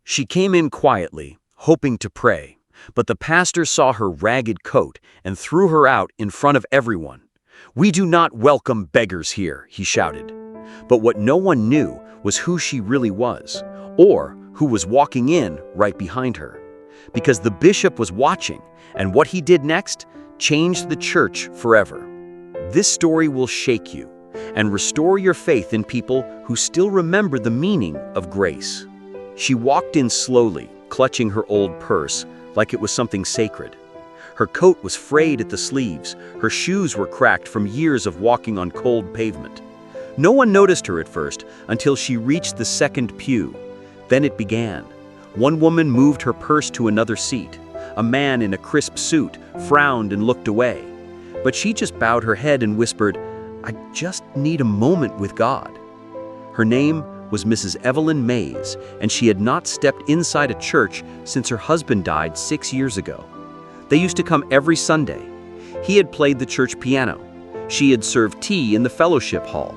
She came in quietly, hoping to pray, but the pastor saw her ragged coat and threw her out in front of everyone. "We do not welcome beggars here," he shouted. But what no one knew was who she really was, or who was walking in right behind her. Because the bishop was watching, and what he did next changed the church forever. This story will shake you and restore your faith in people who still remember the meaning of grace. She walked in slowly, clutching her old purse like it was something sacred. Her coat was frayed at the sleeves, her shoes were cracked from years of walking on cold pavement. No one noticed her at first until she reached the second pew. Then it began. One woman moved her purse to another seat. A man in a crisp suit frowned and looked away. But she just bowed her head and whispered, "I just need a moment with God." Her name was Mrs. Evelyn Mays, and she had not stepped inside a church since her husband died 6 years ago. They used to come every Sunday. He had played the church piano. She had served tea in the fellowship hall.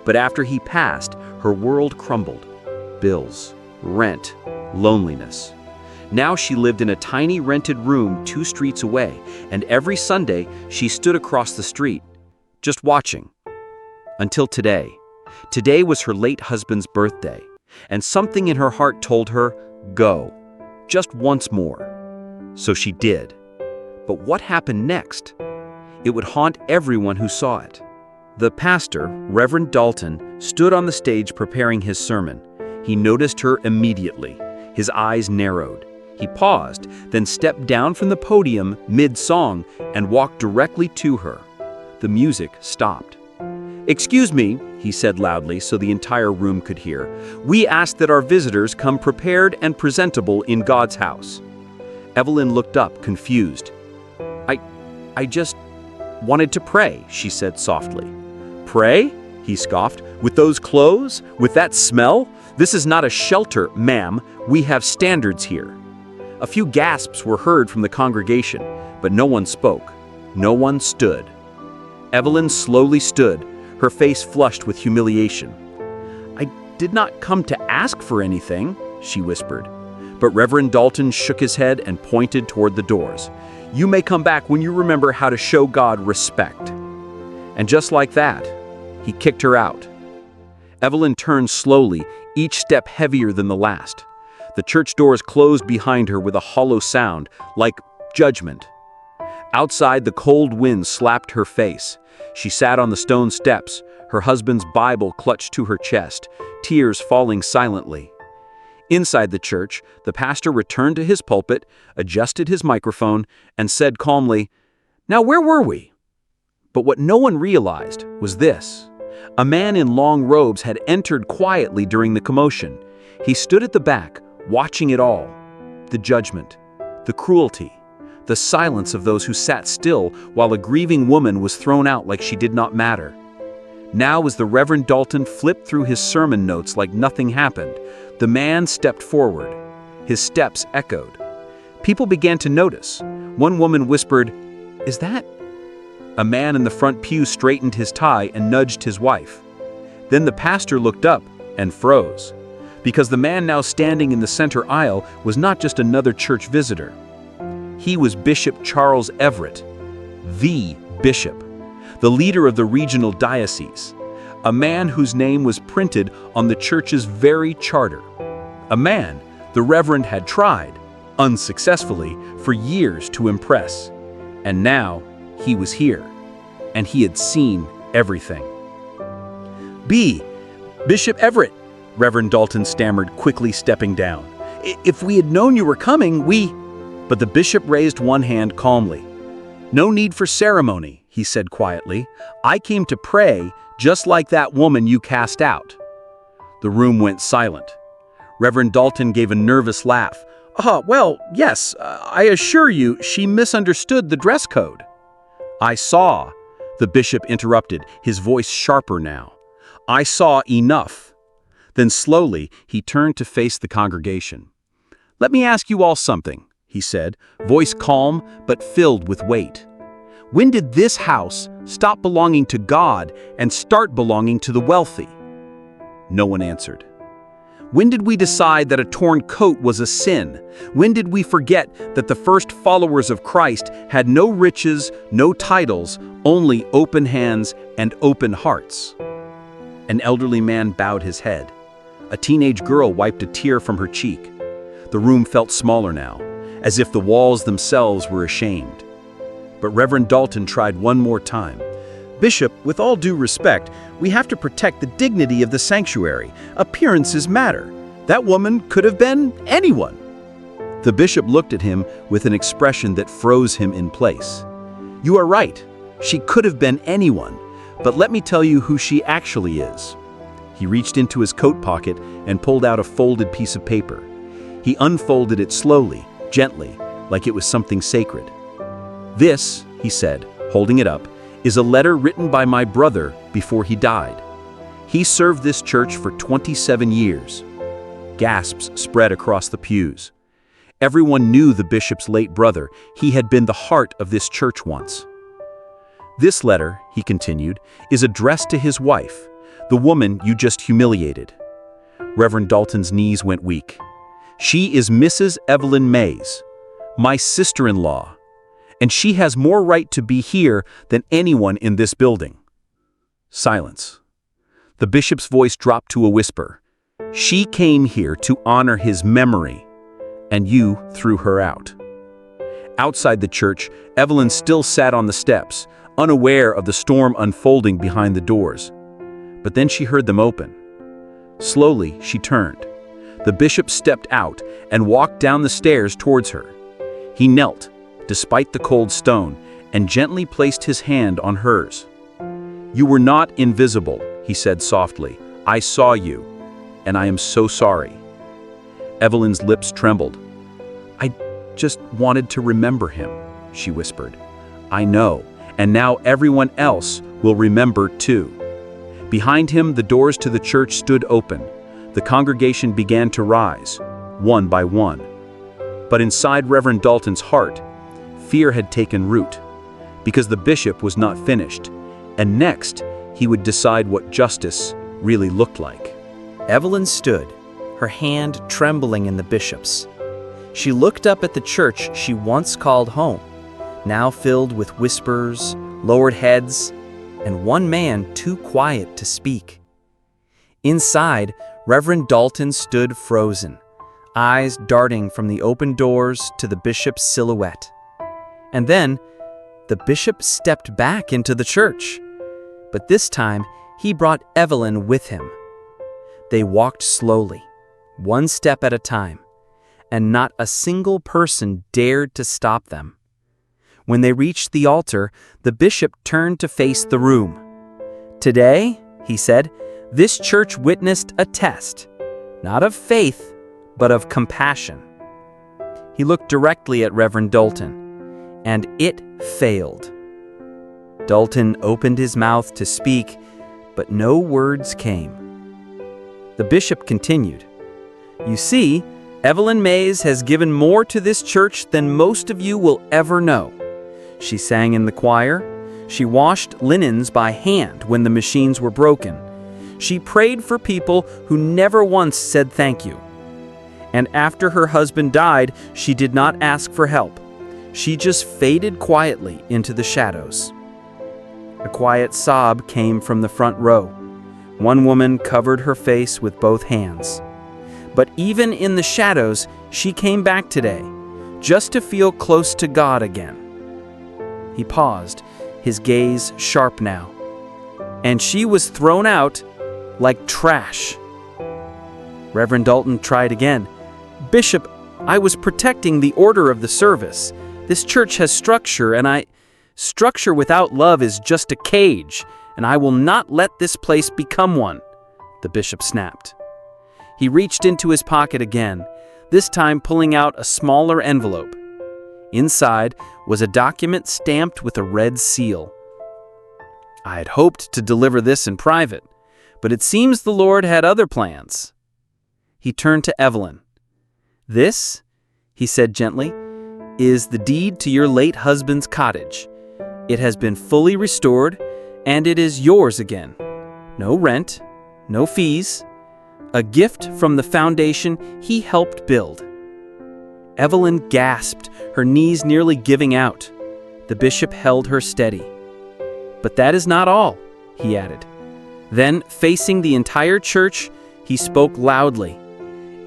But after he passed, her world crumbled. Bills, rent, loneliness. Now she lived in a tiny rented room 2 streets away, and every Sunday she stood across the street, just watching. Until today. Today was her late husband's birthday, and something in her heart told her, go, just once more. So she did. But what happened next? It would haunt everyone who saw it. The pastor, Reverend Dalton, stood on the stage preparing his sermon. He noticed her immediately. His eyes narrowed. He paused, then stepped down from the podium mid-song and walked directly to her. The music stopped. "Excuse me," he said loudly so the entire room could hear. "We ask that our visitors come prepared and presentable in God's house." Evelyn looked up, confused. I just wanted to pray," she said softly. "Pray?" he scoffed. "With those clothes? With that smell? This is not a shelter, ma'am. We have standards here." A few gasps were heard from the congregation, but no one spoke. No one stood. Evelyn slowly stood, her face flushed with humiliation. "I did not come to ask for anything," she whispered. But Reverend Dalton shook his head and pointed toward the doors. "You may come back when you remember how to show God respect." And just like that, he kicked her out. Evelyn turned slowly, each step heavier than the last. The church doors closed behind her with a hollow sound, like judgment. Outside, the cold wind slapped her face. She sat on the stone steps, her husband's Bible clutched to her chest, tears falling silently. Inside the church, the pastor returned to his pulpit, adjusted his microphone, and said calmly, "Now where were we?" But what no one realized was this. A man in long robes had entered quietly during the commotion. He stood at the back, watching it all. The judgment, the cruelty, the silence of those who sat still while a grieving woman was thrown out like she did not matter. Now, as the Reverend Dalton flipped through his sermon notes like nothing happened, the man stepped forward. His steps echoed. People began to notice. One woman whispered, "Is that?" A man in the front pew straightened his tie and nudged his wife. Then the pastor looked up and froze, because the man now standing in the center aisle was not just another church visitor. He was Bishop Charles Everett, the bishop, the leader of the regional diocese, a man whose name was printed on the church's very charter, a man the Reverend had tried, unsuccessfully, for years to impress. And now he was here, and he had seen everything. Bishop Everett," Reverend Dalton stammered, quickly stepping down. "If we had known you were coming, we—" But the bishop raised one hand calmly. "No need for ceremony," he said quietly. "I came to pray, just like that woman you cast out." The room went silent. Reverend Dalton gave a nervous laugh. Well, yes, I assure you, she misunderstood the dress code." "I saw," the bishop interrupted, his voice sharper now. "I saw enough." Then slowly, he turned to face the congregation. "Let me ask you all something," he said, voice calm but filled with weight. "When did this house stop belonging to God and start belonging to the wealthy?" No one answered. When did we decide that a torn coat was a sin? When did we forget that the first followers of Christ had no riches, no titles, only open hands and open hearts? An elderly man bowed his head. A teenage girl wiped a tear from her cheek. The room felt smaller now, as if the walls themselves were ashamed. But Reverend Dalton tried one more time. "Bishop, with all due respect, we have to protect the dignity of the sanctuary. Appearances matter. That woman could have been anyone." The bishop looked at him with an expression that froze him in place. "You are right. She could have been anyone. But let me tell you who she actually is." He reached into his coat pocket and pulled out a folded piece of paper. He unfolded it slowly, gently, like it was something sacred. "This," he said, holding it up, "is a letter written by my brother before he died. He served this church for 27 years. Gasps spread across the pews. Everyone knew the bishop's late brother. He had been the heart of this church once. "This letter," he continued, "is addressed to his wife, the woman you just humiliated." Reverend Dalton's knees went weak. "She is Mrs. Evelyn Mays, my sister-in-law, and she has more right to be here than anyone in this building." Silence. The bishop's voice dropped to a whisper. "She came here to honor his memory, and you threw her out." Outside the church, Evelyn still sat on the steps, unaware of the storm unfolding behind the doors. But then she heard them open. Slowly, she turned. The bishop stepped out and walked down the stairs towards her. He knelt, despite the cold stone, and gently placed his hand on hers. "You were not invisible," he said softly. "I saw you, and I am so sorry." Evelyn's lips trembled. "I just wanted to remember him," she whispered. "I know, and now everyone else will remember too." Behind him, the doors to the church stood open. The congregation began to rise, one by one. But inside Reverend Dalton's heart, fear had taken root, because the bishop was not finished, and next he would decide what justice really looked like. Evelyn stood, her hand trembling in the bishop's. She looked up at the church she once called home, now filled with whispers, lowered heads, and one man too quiet to speak. Inside, Reverend Dalton stood frozen, eyes darting from the open doors to the bishop's silhouette. And then, the bishop stepped back into the church. But this time, he brought Evelyn with him. They walked slowly, one step at a time, and not a single person dared to stop them. When they reached the altar, the bishop turned to face the room. "Today," he said, "this church witnessed a test, not of faith, but of compassion." He looked directly at Reverend Dalton, and it failed. Dalton opened his mouth to speak, but no words came. The bishop continued, "You see, Evelyn Mays has given more to this church than most of you will ever know. She sang in the choir. She washed linens by hand when the machines were broken. She prayed for people who never once said thank you. And after her husband died, she did not ask for help. She just faded quietly into the shadows." A quiet sob came from the front row. One woman covered her face with both hands. "But even in the shadows, she came back today, just to feel close to God again." He paused, his gaze sharp now. "And she was thrown out like trash." Reverend Dalton tried again. "Bishop, I was protecting the order of the service. This church has structure, and structure without love is just a cage, and I will not let this place become one," the bishop snapped. He reached into his pocket again, this time pulling out a smaller envelope. Inside was a document stamped with a red seal. "I had hoped to deliver this in private, but it seems the Lord had other plans." He turned to Evelyn. "This," he said gently, "is the deed to your late husband's cottage. It has been fully restored, and it is yours again. No rent, no fees. a gift from the foundation he helped build. Evelyn gasped, her knees nearly giving out. The bishop held her steady. "But that is not all," he added. Then, facing the entire church, he spoke loudly.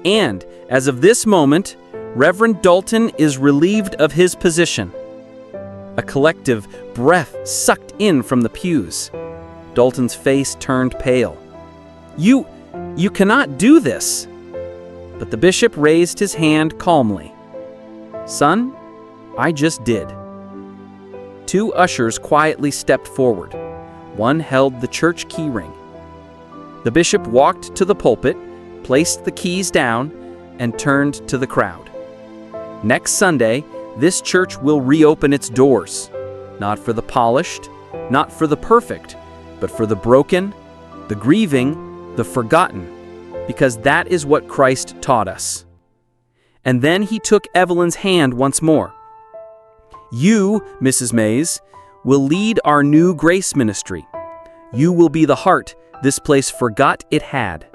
"And, as of this moment, Reverend Dalton is relieved of his position." A collective breath sucked in from the pews. Dalton's face turned pale. You cannot do this." But the bishop raised his hand calmly. "Son, I just did." Two ushers quietly stepped forward. One held the church key ring. The bishop walked to the pulpit, placed the keys down, and turned to the crowd. "Next Sunday, this church will reopen its doors, not for the polished, not for the perfect, but for the broken, the grieving, the forgotten, because that is what Christ taught us." And then he took Evelyn's hand once more. "You, Mrs. Mays, will lead our new grace ministry. You will be the heart this place forgot it had."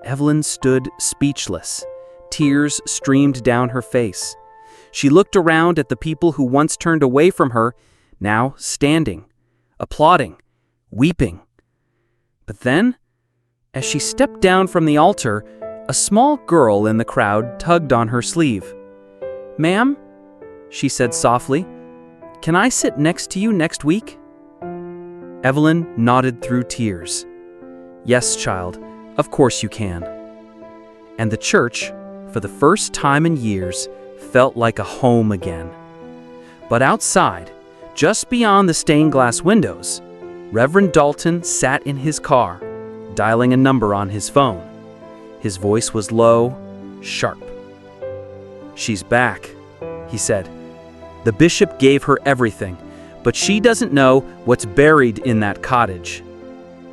Evelyn stood speechless. Tears streamed down her face. She looked around at the people who once turned away from her, now standing, applauding, weeping. But then, as she stepped down from the altar, a small girl in the crowd tugged on her sleeve. "Ma'am," she said softly, "can I sit next to you next week?" Evelyn nodded through tears. "Yes, child, of course you can." And the church, for the first time in years, felt like a home again. But outside, just beyond the stained glass windows, Reverend Dalton sat in his car, dialing a number on his phone. His voice was low, sharp. "She's back," he said. "The bishop gave her everything, but she doesn't know what's buried in that cottage."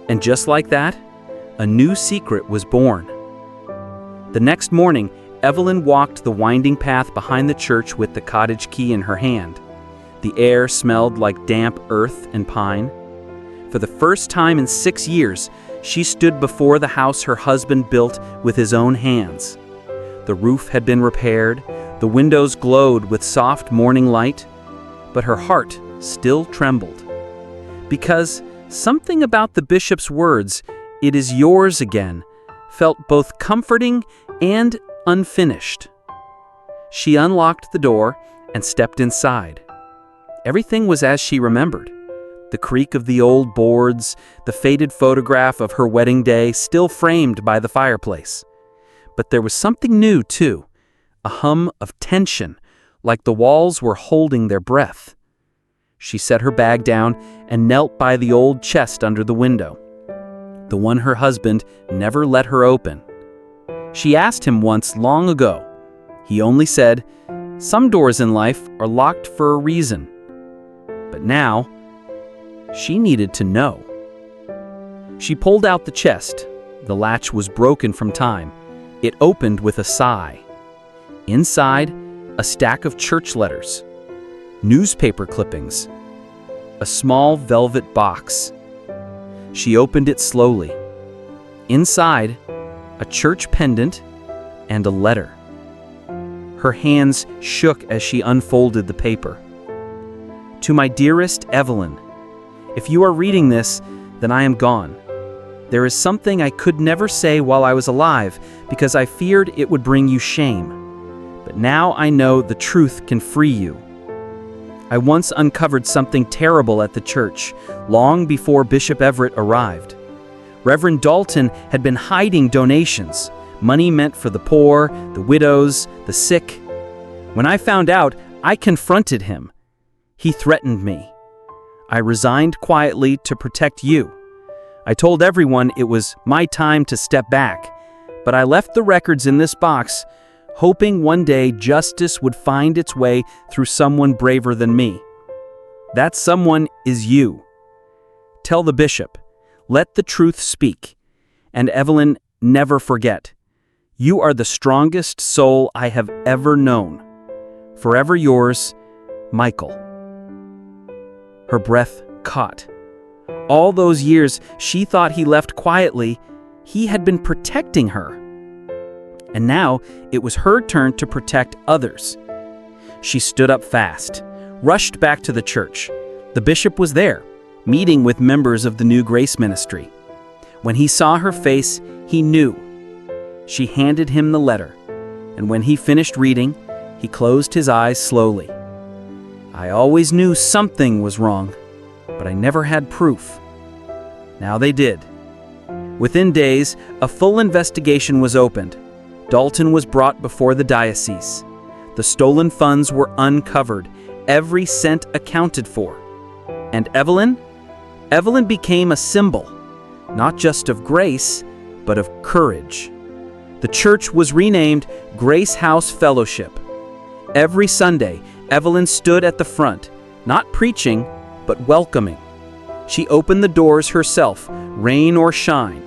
And just like that, a new secret was born. The next morning, Evelyn walked the winding path behind the church with the cottage key in her hand. The air smelled like damp earth and pine. For the first time in 6 years, she stood before the house her husband built with his own hands. The roof had been repaired, the windows glowed with soft morning light, but her heart still trembled. Because something about the bishop's words, "It is yours again," felt both comforting and unfinished. She unlocked the door and stepped inside. Everything was as she remembered. The creak of the old boards, the faded photograph of her wedding day still framed by the fireplace. But there was something new, too, a hum of tension, like the walls were holding their breath. She set her bag down and knelt by the old chest under the window, the one her husband never let her open. She asked him once long ago. He only said, "Some doors in life are locked for a reason." But now, she needed to know. She pulled out the chest. The latch was broken from time. It opened with a sigh. Inside, a stack of church letters, newspaper clippings, a small velvet box. She opened it slowly. Inside, a church pendant and a letter. Her hands shook as she unfolded the paper. "To my dearest Evelyn, if you are reading this, then I am gone. There is something I could never say while I was alive because I feared it would bring you shame. But now I know the truth can free you. I once uncovered something terrible at the church, long before Bishop Everett arrived. Reverend Dalton had been hiding donations, money meant for the poor, the widows, the sick. When I found out, I confronted him. He threatened me. I resigned quietly to protect you. I told everyone it was my time to step back, but I left the records in this box, hoping one day justice would find its way through someone braver than me. That someone is you. Tell the bishop, let the truth speak. And Evelyn, never forget, you are the strongest soul I have ever known. Forever yours, Michael." Her breath caught. All those years she thought he left quietly, He had been protecting her. And now it was her turn to protect others. She stood up fast, rushed back to the church. The bishop was there, meeting with members of the New Grace Ministry. When he saw her face, he knew. She handed him the letter, and when he finished reading, he closed his eyes slowly. I always knew something was wrong, but I never had proof. Now they did. Within days, a full investigation was opened. Dalton was brought before the diocese. The stolen funds were uncovered, every cent accounted for. And Evelyn? Evelyn became a symbol, not just of grace, but of courage. The church was renamed Grace House Fellowship. Every Sunday, Evelyn stood at the front, not preaching, but welcoming. She opened the doors herself, rain or shine.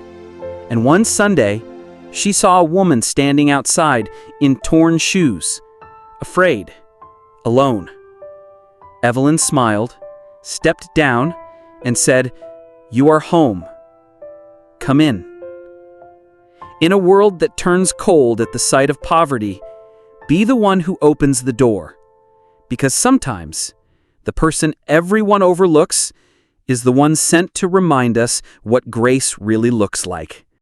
And one Sunday, she saw a woman standing outside in torn shoes, afraid, alone. Evelyn smiled, stepped down, and said, "You are home. Come in." In a world that turns cold at the sight of poverty, be the one who opens the door. Because sometimes, the person everyone overlooks is the one sent to remind us what grace really looks like.